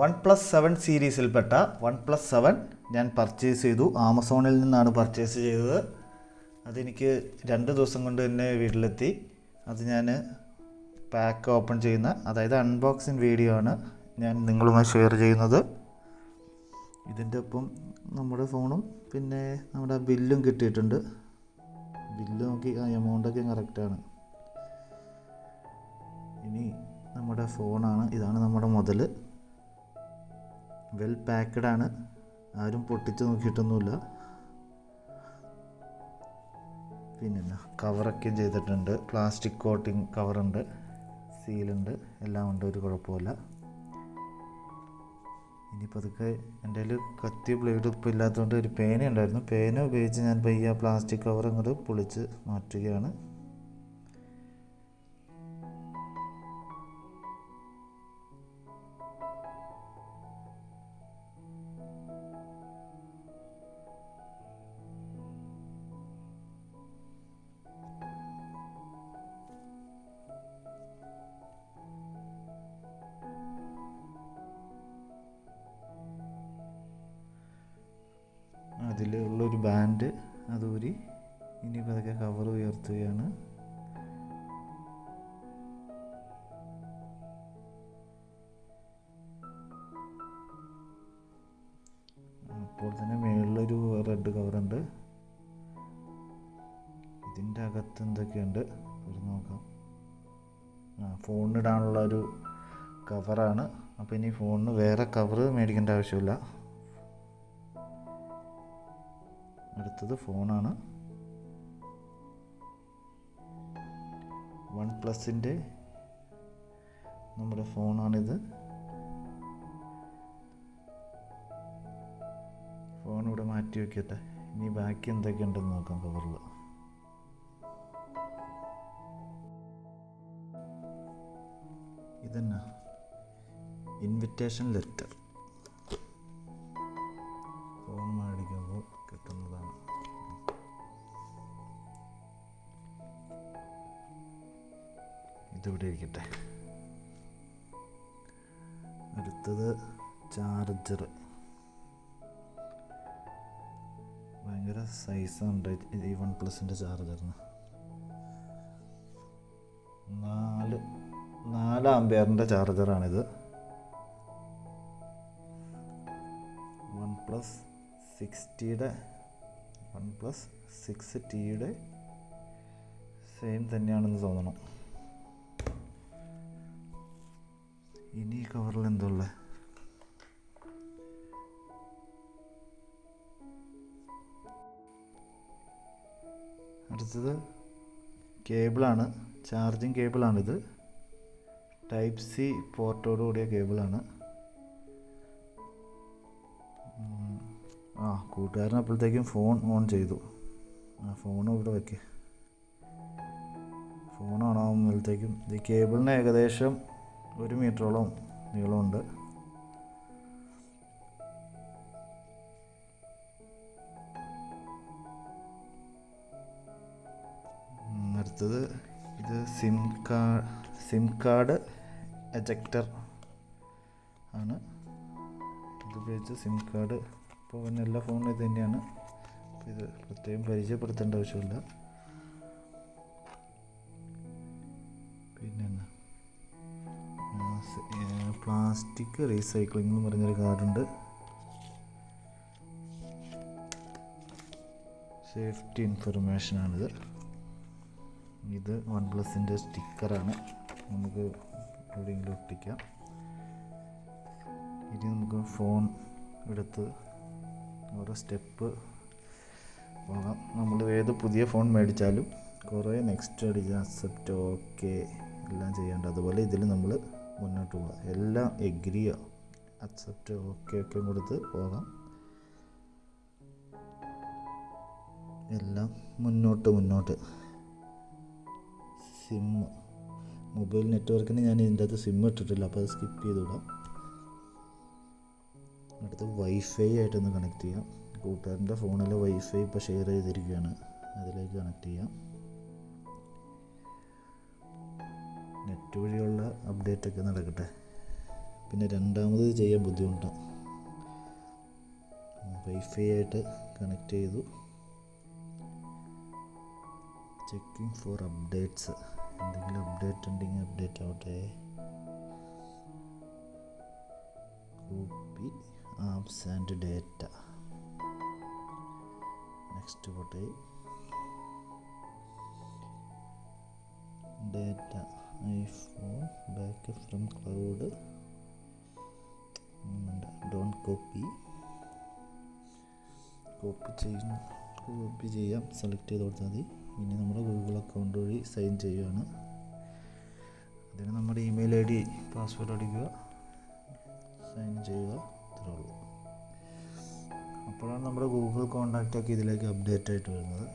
OnePlus 7 സീരീസിൽപ്പെട്ട OnePlus 7 ഞാൻ purchase ചെയ്തു. ആമസോണിൽ നിന്നാണ് പർച്ചേസ് ചെയ്തത്. അതെനിക്ക് 2 ദിവസം കൊണ്ട് തന്നെ വീട്ടിലെത്തി. അത് ഞാൻ പാക്ക് ഓപ്പൺ ചെയ്യുന്ന, അതായത് അൺബോക്സിങ് വീഡിയോ ആണ് ഞാൻ നിങ്ങളുമായി ഷെയർ ചെയ്യുന്നത്. ഇതിൻ്റെ ഒപ്പം നമ്മുടെ ഫോണും പിന്നെ നമ്മുടെ ബില്ലും കിട്ടിയിട്ടുണ്ട്. ബില്ല് നോക്കി എമൗണ്ടൊക്കെ കറക്റ്റാണ്. ഇനി നമ്മുടെ ഫോണാണ്, ഇതാണ് നമ്മുടെ മുതൽ. വെൽ പാക്ക്ഡ് ആണ്, ആരും പൊട്ടിച്ച് നോക്കിയിട്ടൊന്നുമില്ല. പിന്നെ കവറൊക്കെ ചെയ്തിട്ടുണ്ട്, പ്ലാസ്റ്റിക് കോട്ടിങ് കവറുണ്ട്, സീലുണ്ട്, എല്ലാം ഉണ്ട്, ഒരു കുഴപ്പമില്ല. ഇനിയിപ്പോൾ അതൊക്കെ എൻ്റെ കയ്യിൽ കത്തി ബ്ലേഡ് ഇപ്പോൾ ഇല്ലാത്തതുകൊണ്ട് ഒരു പേന ഉണ്ടായിരുന്നു, പേന ഉപയോഗിച്ച് ഞാൻ പയ്യെ പ്ലാസ്റ്റിക് കവർ അങ്ങോട്ട് പൊളിച്ച് മാറ്റുകയാണ്. അതിലുള്ളൊരു ബാൻഡ് അതൂരി ഇനിയിപ്പോൾ അതൊക്കെ കവർ ഉയർത്തുകയാണ്. അപ്പോൾ തന്നെ മുകളിലൊരു റെഡ് കവറുണ്ട്. ഇതിൻ്റെ അകത്ത് എന്തൊക്കെയുണ്ട് നോക്കാം. ഫോണിടാനുള്ള ഒരു കവറാണ്. അപ്പോൾ ഇനി ഫോണിന് വേറെ കവർ മേടിക്കേണ്ട ആവശ്യമില്ല. അടുത്തത് ഫോണാണ്. OnePlusൻ്റെ നമ്മുടെ ഫോണാണിത്. ഫോൺ ഇവിടെ മാറ്റി വയ്ക്കട്ടെ. ഇനി ബാക്കി എന്തൊക്കെയുണ്ടെന്ന് നോക്കാം കവറിൽ. ഇതന്നെ ഇൻവിറ്റേഷൻ ലെറ്റർ, ഫോൺ മേടിക്കുമ്പോൾ കിട്ടുന്നതാണ്. ഇതിവിടെ ഇരിക്കട്ടെ. അടുത്തത് ചാർജർ. ഭയങ്കര സൈസുണ്ട് ഈ OnePlusൻ്റെ ചാർജറിന്. 4 ആംപിയറിൻ്റെ ചാർജറാണിത്. OnePlus 6Tയുടെ സെയിം തന്നെയാണെന്ന് തോന്നണം. ഇനി ഈ കവറിൽ എന്താ ഉള്ളത്? അടുത്തത് കേബിളാണ്, ചാർജിങ് കേബിളാണിത്. ടൈപ്പ് സി പോർട്ടോട് കൂടിയ കേബിളാണ്. കൂട്ടുകാരൻ അപ്പോഴത്തേക്കും ഫോൺ ഓൺ ചെയ്തു. ഫോൺ ഇവിടെ വയ്ക്കുക. ഫോൺ ഓൺ ആകുമ്പോഴത്തേക്കും ഈ കേബിളിന് ഏകദേശം 1 മീറ്ററോളം നീളമുണ്ട്. അടുത്തത് ഇത് സിം കാർഡ് എജക്ടർ ആണ്. ഇതുപയോഗിച്ച് സിം കാർഡ് ഇപ്പോൾ എല്ലാ ഫോണിലും ഇത് തന്നെയാണ്. ഇത് പ്രത്യേകം പരിചയപ്പെടുത്തേണ്ട ആവശ്യമില്ല. പിന്നെ പ്ലാസ്റ്റിക് റീസൈക്ലിംഗ് എന്ന് പറഞ്ഞൊരു കാർഡുണ്ട്. സേഫ്റ്റി ഇൻഫർമേഷനാണിത്. ഇത് OnePlusൻ്റെ സ്റ്റിക്കറാണ്, നമുക്ക് എവിടെയെങ്കിലും ഒട്ടിക്കാം. ഇനി നമുക്ക് ഫോൺ എടുത്ത് ഓരോ സ്റ്റെപ്പ് പോകാം. നമ്മൾ ഏത് പുതിയ ഫോൺ മേടിച്ചാലും കുറേ നെക്സ്റ്റ് അടിച്ച് അക്സെപ്റ്റ് ഓക്കെ എല്ലാം ചെയ്യേണ്ട. അതുപോലെ ഇതിൽ നമ്മൾ മുന്നോട്ട് പോകാം. എല്ലാം എഗ്രിയോ അക്സെപ്റ്റ് ഓക്കെ ഒക്കെ കൊടുത്ത് പോകാം. എല്ലാം മുന്നോട്ട്. മൊബൈൽ നെറ്റ്വർക്കിന് ഞാൻ ഇതിൻ്റെ അകത്ത് സിം ഇട്ടിട്ടില്ല, അപ്പോൾ അത് സ്കിപ്പ് ചെയ്തുവിടാം. അടുത്ത് വൈഫൈ ആയിട്ടൊന്ന് കണക്ട് ചെയ്യാം. കൂട്ടുകാരൻ്റെ ഫോണിൽ വൈഫൈ ഇപ്പോൾ ഷെയർ ചെയ്തിരിക്കുകയാണ്, അതിലേക്ക് കണക്ട് ചെയ്യാം. നെറ്റ് വഴിയുള്ള അപ്ഡേറ്റൊക്കെ നടക്കട്ടെ. പിന്നെ രണ്ടാമത് ചെയ്യാൻ ബുദ്ധിമുട്ടാണ്. വൈഫൈ ആയിട്ട് കണക്ട് ചെയ്തു. Checking for updates. എന്തെങ്കിലും അപ്ഡേറ്റ് ഉണ്ടെങ്കിൽ അപ്ഡേറ്റ് ആവട്ടെ. Copy apps and data. Next പോട്ടെ. Data iPhone backup from cloud. Don't copy ചെയ്യാം. സെലക്ട് ചെയ്ത് കൊടുത്താൽ മതി. ഇനി നമ്മുടെ ഗൂഗിൾ അക്കൗണ്ട് വഴി സൈൻ ചെയ്യുകയാണ്. അതിന് നമ്മുടെ ഇമെയിൽ ID പാസ്വേഡ് അടിക്കുക, സൈൻ ചെയ്യുക, ഇത്രേ ഉള്ളൂ. അപ്പോഴാണ് നമ്മുടെ ഗൂഗിൾ കോൺടാക്റ്റൊക്കെ ഇതിലേക്ക് അപ്ഡേറ്റ് ആയിട്ട് വരുന്നത്.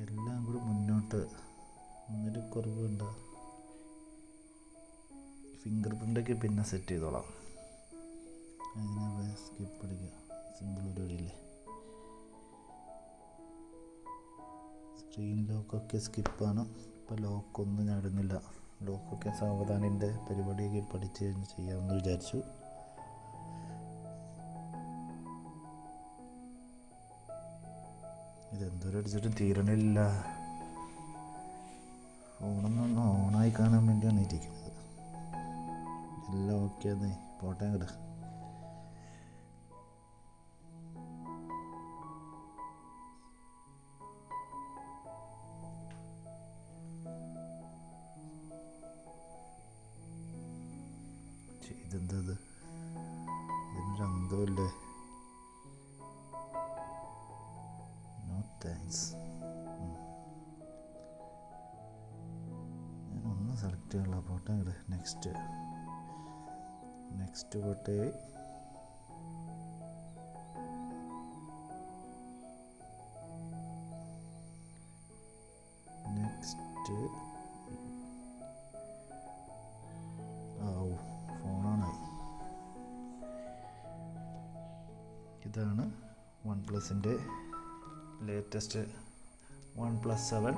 എല്ലാം കൂടി മുന്നോട്ട് ഒന്നൊരു കുറവുണ്ടോ? ഫിംഗർ പ്രിൻ്റൊക്കെ പിന്നെ സെറ്റ് ചെയ്തോളാം. അങ്ങനെ സ്കിപ്പ് അടിക്കുക. സിമ്പിൾ പരിപാടിയില്ലേ. സ്ക്രീൻ ലോക്കൊക്കെ സ്കിപ്പാണ്. ഇപ്പോൾ ലോക്കൊന്നും ഞാൻ ഇടുന്നില്ല. ലോക്കൊക്കെ സാവധാനം എൻ്റെ പരിപാടിയൊക്കെ പഠിച്ച് കഴിഞ്ഞ് ചെയ്യാമെന്ന് വിചാരിച്ചു. ഇതെന്തോരം അടിച്ചിട്ടും തീരണില്ല. ഫോണൊന്നും ഓണായി കാണാൻ വേണ്ടിയാണ് ഇരിക്കുന്നത്. എല്ലാം ഓക്കെ ആന്നേ, പോട്ടെ അങ്ങോട്ട്. ഇതെന്താ ഇതിനൊരു അന്തമില്ലേ? No thanks. ഞാനൊന്നും സെലക്ട് ചെയ്യാനുള്ള പോട്ടെ അങ്ങോട്ട്. നെക്സ്റ്റ് പോട്ടെ. നെക്സ്റ്റ്. ഫോണാണായി. ഇതാണ് OnePlusൻ്റെ ലേറ്റസ്റ്റ് OnePlus 7.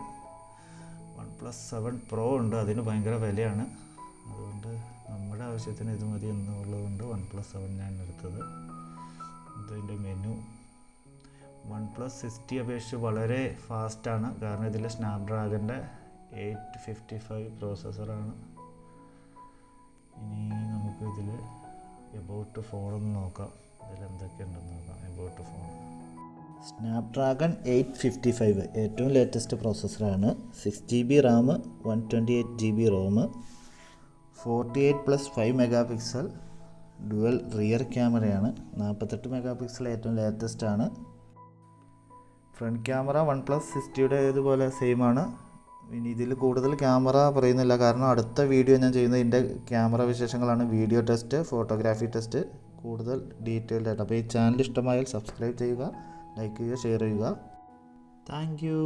OnePlus 7 Pro ഉണ്ട്. അതിന് ഭയങ്കര വിലയാണ്. അതുകൊണ്ട് നമ്മുടെ ആവശ്യത്തിന് ഇത് മതി എന്നുള്ളതുകൊണ്ട് OnePlus 7 ഞാൻ എടുത്തത്. ഇതിൻ്റെ മെനു OnePlus 60 അപേക്ഷിച്ച് വളരെ ഫാസ്റ്റാണ്. കാരണം ഇതിൽ സ്നാപ്ഡ്രാഗൻ്റെ 855 പ്രോസസ്സറാണ്. ഇനി നമുക്ക് ഇതിൽ എബൌട്ട് ഫോണൊന്ന് നോക്കാം. ഇതിലെന്തൊക്കെയുണ്ടെന്ന് നോക്കാം. എബൌട്ട് ഫോൺ സ്നാപ്ഡ്രാഗൺ 855 ഏറ്റവും ലേറ്റസ്റ്റ് പ്രോസസ്സറാണ്. 6GB RAM, 128GB ROM, 48+5 megapixel dual rear ക്യാമറയാണ്. 48 മെഗാപിക്സൽ ഏറ്റവും ലേറ്റസ്റ്റ് ആണ്. ഫ്രണ്ട് ക്യാമറ OnePlus 60യുടെ ഇതുപോലെ സെയിം ആണ്. ഇനി ഇതിൽ കൂടുതൽ ക്യാമറ പറയുന്നില്ല, കാരണം അടുത്ത വീഡിയോ ഞാൻ ചെയ്യുന്നത് ഇതിൻ്റെ ക്യാമറ വിശേഷങ്ങളാണ്. വീഡിയോ ടെസ്റ്റ്, ഫോട്ടോഗ്രാഫി ടെസ്റ്റ്, കൂടുതൽ ഡീറ്റെയിൽഡ് ആയിട്ട്. അപ്പോൾ ഈ ചാനൽ ഇഷ്ടമായാൽ സബ്സ്ക്രൈബ് ചെയ്യുക, ലൈക്ക് ചെയ്യുക, ഷെയർ ചെയ്യുക. Thank you.